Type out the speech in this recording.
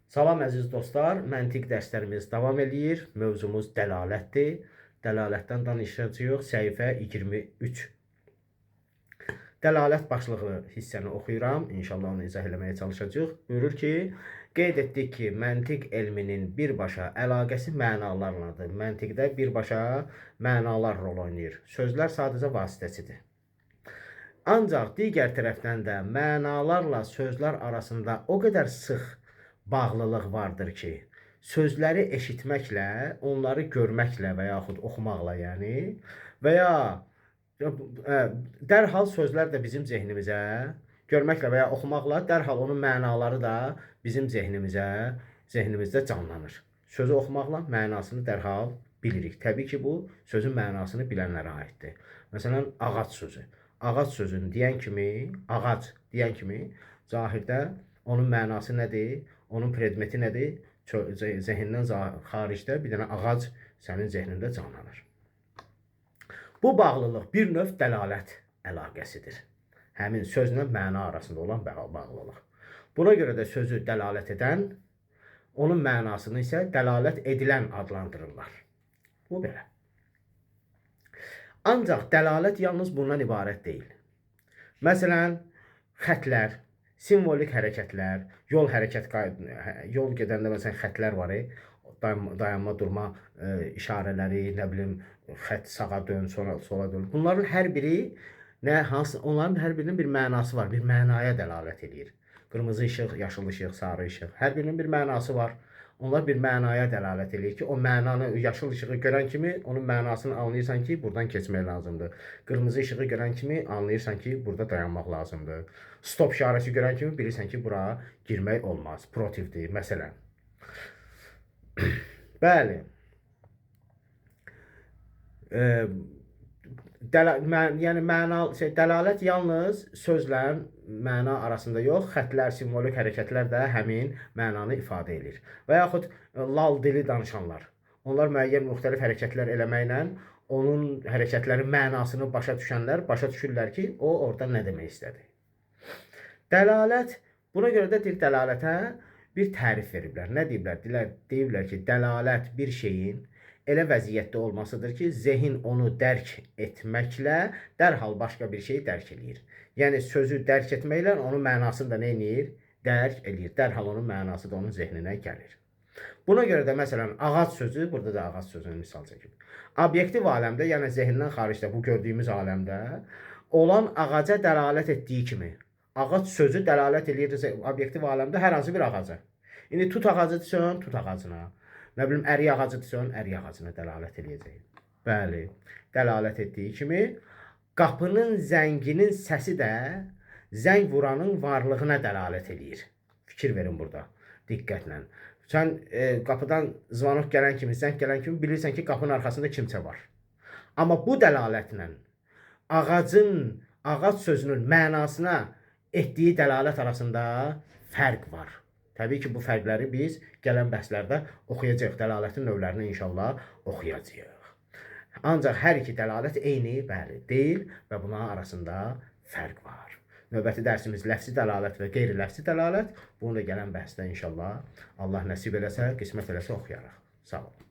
Salam əziz dostlar, məntiq dərslərimiz davam edir. Mövzumuz dəlalətdir. Dəlalətdən danışacağıq. Səhifə 23. Dəlalət başlıqlı hissəni oxuyuram. İnşallah onu izah eləməyə çalışacağıq. Buyurur ki, qeyd etdik ki, məntiq elminin birbaşa əlaqəsi mənalarladır. Məntiqdə birbaşa mənalar rol oynayır. Sözlər sadəcə vasitəsidir. Ancaq digər tərəfdən də mənalarla sözlər arasında o qədər sıx bağlılıq vardır ki, sözləri eşitməklə, onları görməklə və yaxud oxumaqla, yəni və ya dərhal sözlər də bizim zehnimizə, görməklə və ya oxumaqla dərhal onun mənaları da bizim zehnimizdə canlanır. Sözü oxumaqla mənasını dərhal bilirik. Təbii ki, bu sözün mənasını bilənlərə aiddir. Məsələn, ağac sözü. Ağac sözünü deyən kimi, zahirdə onun mənası nədir? Onun predmeti nədir? Zehindən xaricdə bir dənə ağac sənin zehnində canlanır. Bu bağlılıq bir növ dəlalət əlaqəsidir. Həmin sözlə məna arasında olan bağlılıq. Buna görə də sözü dəlalət edən, onun mənasını isə dəlalət edilən adlandırırlar. Bu belə. Ancaq dəlalət yalnız bundan ibarət deyil. Məsələn, xətlər, simvolik hərəkətlər, yol gedəndə məsələn xətlər var, dayanma, durma işarələri, nə bilim, xət sağa dön, sonra sola dön. Bunların hər biri onların hər birinin bir mənası var, bir mənaya dəlalət edir. Qırmızı işıq, yaşıl işıq, sarı işıq, hər birinin bir mənası var. Onlar bir mənaya dəlalət edir ki, o mənanı, yaşıl işığı görən kimi onun mənasını anlayırsan ki, buradan keçmək lazımdır. Qırmızı işığı görən kimi anlayırsan ki, burada dayanmaq lazımdır. Stop işarəsi görən kimi bilirsən ki, bura girmək olmaz. Protivdir, məsələn. Bəli. Dəlalət yalnız sözlə məna arasında yox, xətlər, simvolik hərəkətlər də həmin mənanı ifadə edir. Və yaxud lal dili danışanlar. Onlar müəyyən müxtəlif hərəkətlər eləməklə onun hərəkətlərin mənasını başa düşənlər başa düşürlər ki, o orada nə demək istədi. Dəlalət, buna görə də dəlalətə bir tərif veriblər. Nə deyiblər? Deyiblər ki, dəlalət bir şeyin elə vəziyyətdə olmasıdır ki, zehin onu dərk etməklə dərhal başqa bir şeyi dərk edir. Yəni, sözü dərk etməklə onun mənasını da nə edir? Dərk edir. Dərhal onun mənası da onun zehninə gəlir. Buna görə də, məsələn, ağac sözü, burada da ağac sözünü misal çəkib. Obyektiv aləmdə, yəni zehndən xaricdə, bu gördüyümüz aləmdə olan ağaca dəlalət etdiyi kimi, ağac sözü ddəlalət edir obyektiv aləmdə hər hansı bir ağaca. İndi tut ağacı desən, tut ağacına. Nə bilim, ərik ağacı desən, ərik ağacına dəlalət edəcək. Bəli, dəlalət etdiyi kimi, qapının zənginin səsi də zəng vuranın varlığına dəlalət edir. Fikir verin burada, diqqətlə. Sən qapıdan zvanok gələn kimi, zəng gələn kimi bilirsən ki, qapının arxasında kimsə var. Amma bu dəlalətlə ağac sözünün mənasına etdiyi dəlalət arasında fərq var. Təbii ki, bu fərqləri biz gələn bəhslərdə oxuyacaq. Dəlalətin növlərini inşallah oxuyacaq. Ancaq hər iki dəlalət eyni deyil və buna arasında fərq var. Növbəti dərsimiz ləfsi dəlalət və qeyri-ləfsi dəlalət. Bunu da gələn bəhsdə inşallah Allah nəsib eləsə, qismət eləsə oxuyarıq. Sağ olun.